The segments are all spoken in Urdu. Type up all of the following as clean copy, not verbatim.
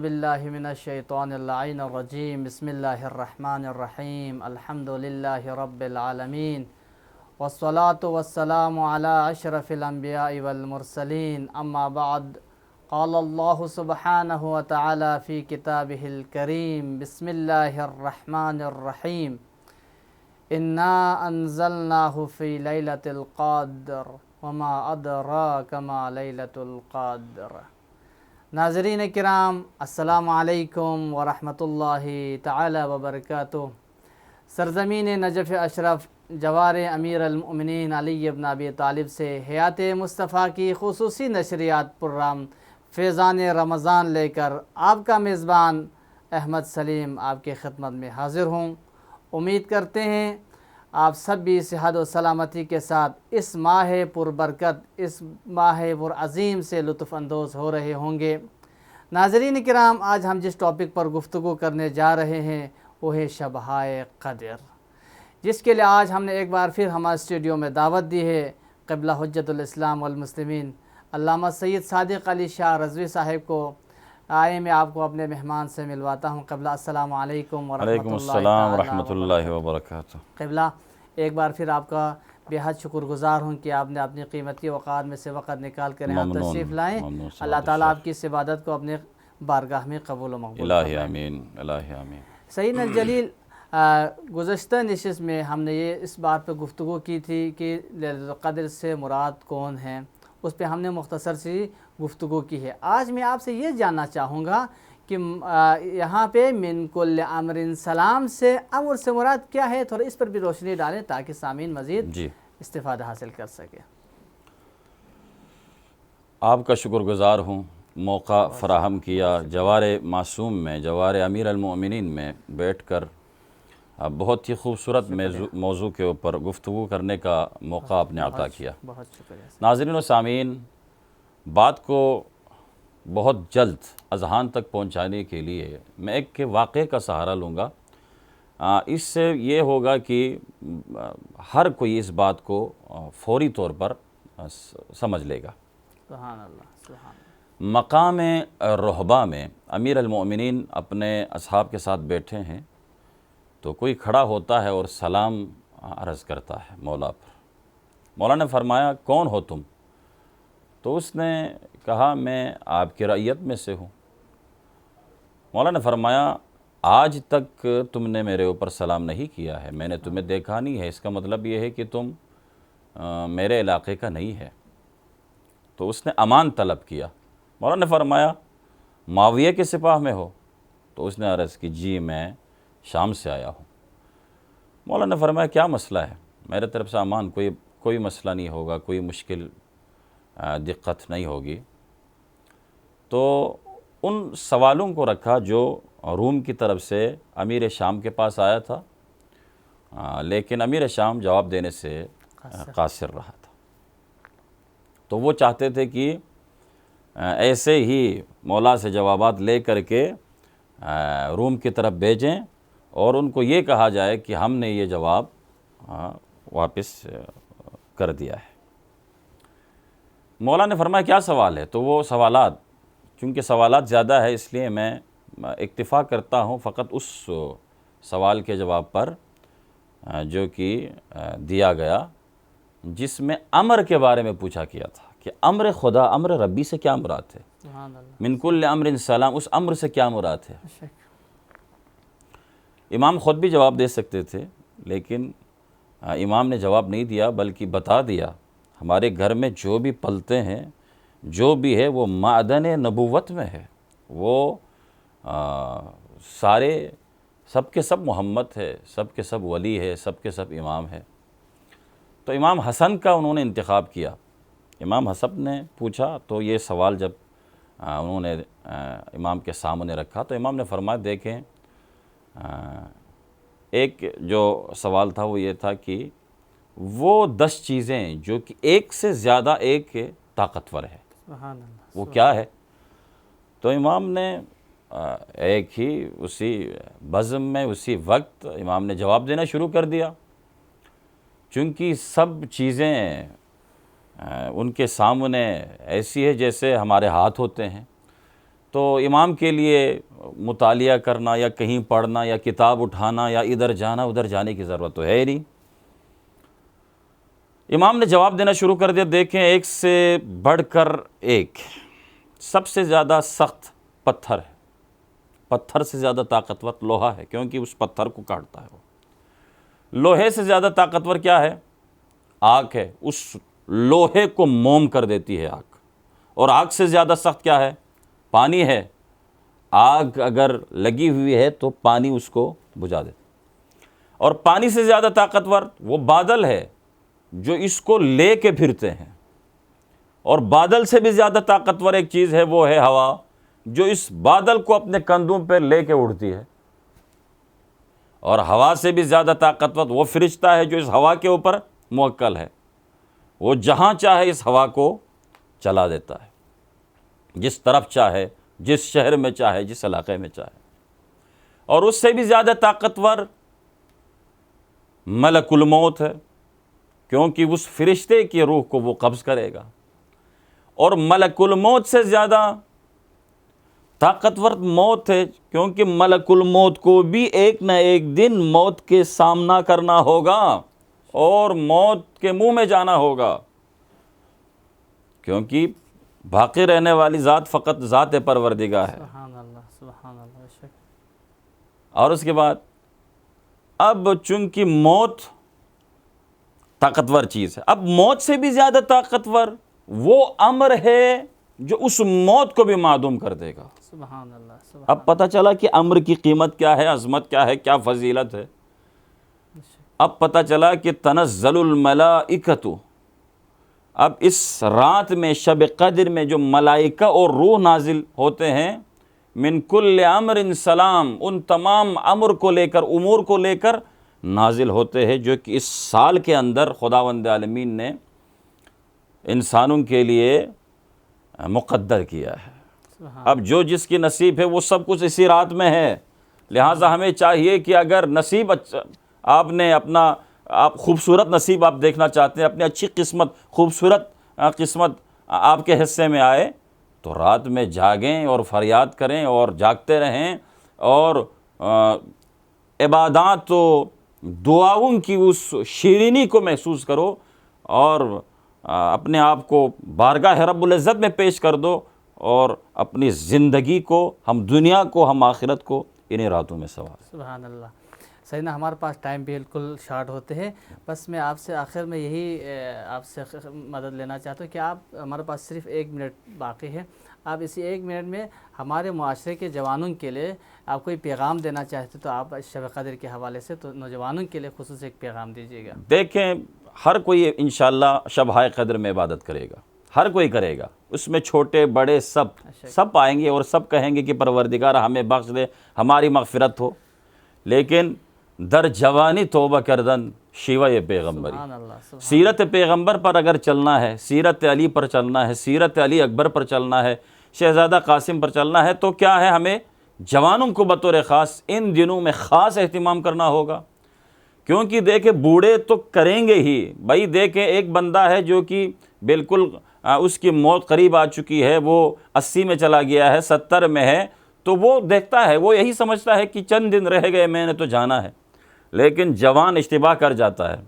باللہ من الشیطان اللعین الرجیم بسم اللہ الرحمن الرحیم الحمد للہ رب العالمین والصلاة والسلام علی اشرف الانبیاء والمرسلین اما بعد قال اللہ سبحانہ وتعالی فی کتابہ الکریم بسم اللہ الرحمن الرحیم انا انزلناہ فی لیلۃ القدر وما ادراک ما لیلۃ القدر۔ ناظرین کرام، السلام علیکم ورحمۃ اللہ تعالی وبرکاتہ۔ سرزمین نجف اشرف جوار امیر المؤمنین علی بن ابی طالب سے حیات مصطفیٰ کی خصوصی نشریات پروگرام فیضان رمضان لے کر آپ کا میزبان احمد سلیم آپ کی خدمت میں حاضر ہوں۔ امید کرتے ہیں آپ سب بھی صحت و سلامتی کے ساتھ اس ماہ پربرکت، اس ماہ پرعظیم سے لطف اندوز ہو رہے ہوں گے۔ ناظرین کرام، آج ہم جس ٹاپک پر گفتگو کرنے جا رہے ہیں وہ ہے شبہائے قدر، جس کے لیے آج ہم نے ایک بار پھر ہمارے اسٹوڈیو میں دعوت دی ہے قبلہ حجت الاسلام والمسلمین علامہ سید صادق علی شاہ رضوی صاحب کو۔ آئے میں آپ کو اپنے مہمان سے ملواتا ہوں۔ قبلہ السلام علیکم ورحمۃ اللہ وعلیکم السلام ورحمۃ اللہ وبرکاتہ۔ قبلہ ایک بار پھر آپ کا بے حد شکر گزار ہوں کہ آپ نے اپنی قیمتی اوقات میں سے وقت نکال کر یہاں تشریف لائیں۔ اللہ تعالیٰ آپ کی اس عبادت کو اپنے بارگاہ میں قبول و مقبول الہی آمین، الہی آمین۔ سیدنا الجلیل، گزشتہ نشست میں ہم نے یہ اس بات پہ گفتگو کی تھی کہ لیلۃ القدر سے مراد کون ہیں، اس پہ ہم نے مختصر سی گفتگو کی ہے۔ آج میں آپ سے یہ جاننا چاہوں گا کہ یہاں پہ من کل امر سلام سے امر سے مراد کیا ہے، تھوڑا اس پر بھی روشنی ڈالیں تاکہ سامعین مزید استفادہ حاصل کر سکے۔ آپ کا شکر گزار ہوں، موقع فراہم کیا جوار معصوم میں، جوار امیر المؤمنین میں بیٹھ کر بہت ہی خوبصورت موضوع کے اوپر گفتگو کرنے کا موقع آپ نے عطا کیا۔ بہت شکریہ۔ ناظرین و سامعین، بات کو بہت جلد اذہان تک پہنچانے کے لیے میں ایک واقعے کا سہارا لوں گا۔ اس سے یہ ہوگا کہ ہر کوئی اس بات کو فوری طور پر سمجھ لے گا۔ سبحان اللہ، سبحان اللہ۔ مقام رہبہ میں امیر المؤمنین اپنے اصحاب کے ساتھ بیٹھے ہیں تو کوئی کھڑا ہوتا ہے اور سلام عرض کرتا ہے مولا پر۔ مولا نے فرمایا کون ہو تم؟ تو اس نے کہا میں آپ کی رعیت میں سے ہوں۔ مولا نے فرمایا آج تک تم نے میرے اوپر سلام نہیں کیا ہے، میں نے تمہیں دیکھا نہیں ہے، اس کا مطلب یہ ہے کہ تم میرے علاقے کا نہیں ہے۔ تو اس نے امان طلب کیا۔ مولا نے فرمایا معاویہ کے سپاہ میں ہو؟ تو اس نے عرض کی جی میں شام سے آیا ہوں۔ مولا نے فرمایا کیا مسئلہ ہے؟ میرے طرف سے امان، کوئی مسئلہ نہیں ہوگا، کوئی مشکل دقت نہیں ہوگی۔ تو ان سوالوں کو رکھا جو روم کی طرف سے امیر شام کے پاس آیا تھا، لیکن امیر شام جواب دینے سے قاصر رہا تھا۔ تو وہ چاہتے تھے کہ ایسے ہی مولا سے جوابات لے کر کے روم کی طرف بھیجیں اور ان کو یہ کہا جائے کہ ہم نے یہ جواب واپس کر دیا ہے۔ مولا نے فرمایا کیا سوال ہے؟ تو وہ سوالات، چونکہ سوالات زیادہ ہے اس لیے میں اکتفا کرتا ہوں فقط اس سوال کے جواب پر جو کہ دیا گیا، جس میں امر کے بارے میں پوچھا کیا تھا کہ امر خدا، امر ربی سے کیا مراد ہے؟ من کل امر سلام، اس امر سے کیا مراد ہے؟ امام خود بھی جواب دے سکتے تھے، لیکن امام نے جواب نہیں دیا بلکہ بتا دیا ہمارے گھر میں جو بھی پلتے ہیں، جو بھی ہے وہ معدن نبوت میں ہے، وہ سارے سب کے سب محمد ہے، سب کے سب ولی ہے، سب کے سب امام ہے۔ تو امام حسن کا انہوں نے انتخاب کیا۔ امام حسن نے پوچھا تو یہ سوال جب انہوں نے امام کے سامنے رکھا تو امام نے فرمایا دیکھیں، ایک جو سوال تھا وہ یہ تھا کہ وہ 10 چیزیں جو کہ ایک سے زیادہ ایک طاقتور ہے، وہ کیا ہے؟ تو امام نے ایک ہی اسی بزم میں اسی وقت امام نے جواب دینا شروع کر دیا، چونکہ سب چیزیں ان کے سامنے ایسی ہے جیسے ہمارے ہاتھ ہوتے ہیں۔ تو امام کے لیے مطالعہ کرنا یا کہیں پڑھنا یا کتاب اٹھانا یا ادھر جانا ادھر جانے کی ضرورت تو ہے ہی نہیں۔ امام نے جواب دینا شروع کر دیا، دیکھیں ایک سے بڑھ کر ایک، سب سے زیادہ سخت پتھر ہے، پتھر سے زیادہ طاقتور لوہا ہے، کیونکہ اس پتھر کو کاٹتا ہے وہ۔ لوہے سے زیادہ طاقتور کیا ہے؟ آگ ہے، اس لوہے کو موم کر دیتی ہے آگ۔ اور آگ سے زیادہ سخت کیا ہے؟ پانی ہے، آگ اگر لگی ہوئی ہے تو پانی اس کو بجھا دیتا۔ اور پانی سے زیادہ طاقتور وہ بادل ہے جو اس کو لے کے پھرتے ہیں، اور بادل سے بھی زیادہ طاقتور ایک چیز ہے، وہ ہے ہوا، جو اس بادل کو اپنے کندھوں پہ لے کے اڑتی ہے۔ اور ہوا سے بھی زیادہ طاقتور وہ فرشتہ ہے جو اس ہوا کے اوپر موکل ہے، وہ جہاں چاہے اس ہوا کو چلا دیتا ہے، جس طرف چاہے، جس شہر میں چاہے، جس علاقے میں چاہے۔ اور اس سے بھی زیادہ طاقتور ملک الموت ہے، کیونکہ اس فرشتے کی روح کو وہ قبض کرے گا۔ اور ملک الموت سے زیادہ طاقتور موت ہے، کیونکہ ملک الموت کو بھی ایک نہ ایک دن موت کے سامنا کرنا ہوگا اور موت کے منہ میں جانا ہوگا، کیونکہ باقی رہنے والی ذات فقط ذات پروردگار ہے۔ سبحان اللہ، سبحان اللہ، بے شک۔ اور اس کے بعد اب چونکہ موت طاقتور چیز ہے، اب موت سے بھی زیادہ طاقتور وہ امر ہے جو اس موت کو بھی معدوم کر دے گا۔ سبحان اللہ، سبحان اب پتہ چلا کہ امر کی قیمت کیا ہے، عظمت کیا ہے، کیا فضیلت ہے۔ اب پتہ چلا کہ تنزل الملائکۃ، اب اس رات میں شب قدر میں جو ملائکہ اور روح نازل ہوتے ہیں، من کل امر سلام، ان تمام امر کو لے کر، امور کو لے کر نازل ہوتے ہیں، جو کہ اس سال کے اندر خداوند عالمین نے انسانوں کے لیے مقدر کیا ہے۔ اب جو جس کی نصیب ہے وہ سب کچھ اسی رات میں ہے، لہٰذا ہمیں چاہیے کہ اگر نصیب آپ نے اپنا خوبصورت نصیب آپ دیکھنا چاہتے ہیں، اپنی اچھی قسمت، خوبصورت قسمت آپ کے حصے میں آئے، تو رات میں جاگیں اور فریاد کریں اور جاگتے رہیں، اور عبادات و دعاؤں کی اس شیرینی کو محسوس کرو، اور اپنے آپ کو بارگاہ رب العزت میں پیش کر دو، اور اپنی زندگی کو، ہم دنیا کو، ہم آخرت کو انہیں راتوں میں سوار۔ سبحان اللہ۔ سیدنا ہمارے پاس ٹائم بالکل شارٹ ہوتے ہیں، بس میں آپ سے آخر میں یہی آپ سے مدد لینا چاہتا ہوں کہ آپ، ہمارے پاس صرف 1 منٹ باقی ہے، آپ اسی 1 منٹ میں ہمارے معاشرے کے جوانوں کے لیے آپ کوئی پیغام دینا چاہتے تو آپ شب قدر کے حوالے سے تو نوجوانوں کے لیے خصوصاً ایک پیغام دیجیے گا۔ دیکھیں، ہر کوئی انشاءاللہ شب قدر میں عبادت کرے گا، ہر کوئی کرے گا، اس میں چھوٹے بڑے سب آئیں گے اور سب کہیں گے کہ پروردگار ہمیں بخش دے، ہماری مغفرت ہو، لیکن در جوانی توبہ کردن شیوہ پیغمبری، سیرت پیغمبر پر اگر چلنا ہے، سیرت علی پر چلنا ہے، سیرت علی اکبر پر چلنا ہے، شہزادہ قاسم پر چلنا ہے، تو کیا ہے، ہمیں جوانوں کو بطور خاص ان دنوں میں خاص اہتمام کرنا ہوگا، کیونکہ دیکھیں بوڑھے تو کریں گے ہی، بھائی دیکھیں ایک بندہ ہے جو کہ بالکل اس کی موت قریب آ چکی ہے، وہ 80 میں چلا گیا ہے، 70 میں ہے، تو وہ دیکھتا ہے، وہ یہی سمجھتا ہے کہ چند دن رہ گئے، میں نے تو جانا ہے، لیکن جوان اشتباہ کر جاتا ہے،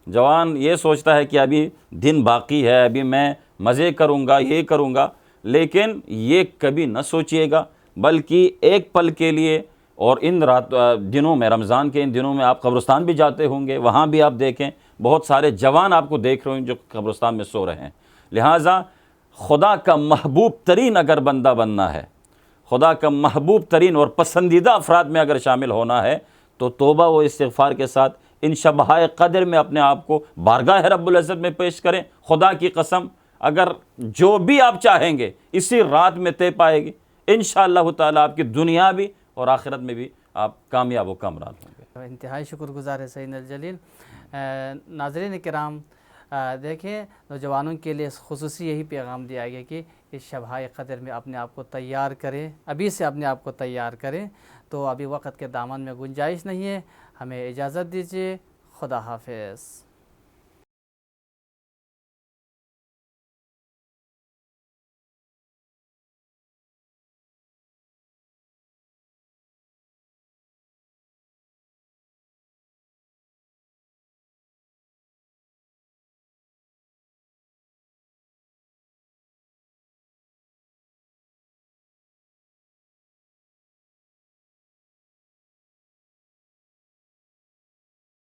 جوان یہ سوچتا ہے کہ ابھی دن باقی ہے، ابھی میں مزے کروں گا، یہ کروں گا، لیکن یہ کبھی نہ سوچئے گا، بلکہ ایک پل کے لیے، اور ان دنوں میں، رمضان کے ان دنوں میں آپ قبرستان بھی جاتے ہوں گے، وہاں بھی آپ دیکھیں بہت سارے جوان آپ کو دیکھ رہے ہیں جو قبرستان میں سو رہے ہیں، لہٰذا خدا کا محبوب ترین اگر بندہ بننا ہے، خدا کا محبوب ترین اور پسندیدہ افراد میں اگر شامل ہونا ہے، تو توبہ و استغفار کے ساتھ ان شبہائے قدر میں اپنے آپ کو بارگاہ رب العزت میں پیش کریں۔ خدا کی قسم، اگر جو بھی آپ چاہیں گے اسی رات میں طے پائے گی، انشاءاللہ تعالیٰ آپ کی دنیا بھی اور آخرت میں بھی آپ کامیاب و کامران ہوں گے۔ انتہائی شکر گزار ہے سید الجلیل۔ ناظرین کرام، دیکھیں نوجوانوں کے لیے خصوصی یہی پیغام دیا گیا کہ اس شبہائے قدر میں اپنے آپ کو تیار کریں، ابھی سے اپنے آپ کو تیار کریں، تو ابھی وقت کے دامن میں گنجائش نہیں ہے، ہمیں اجازت دیجیے، خدا حافظ۔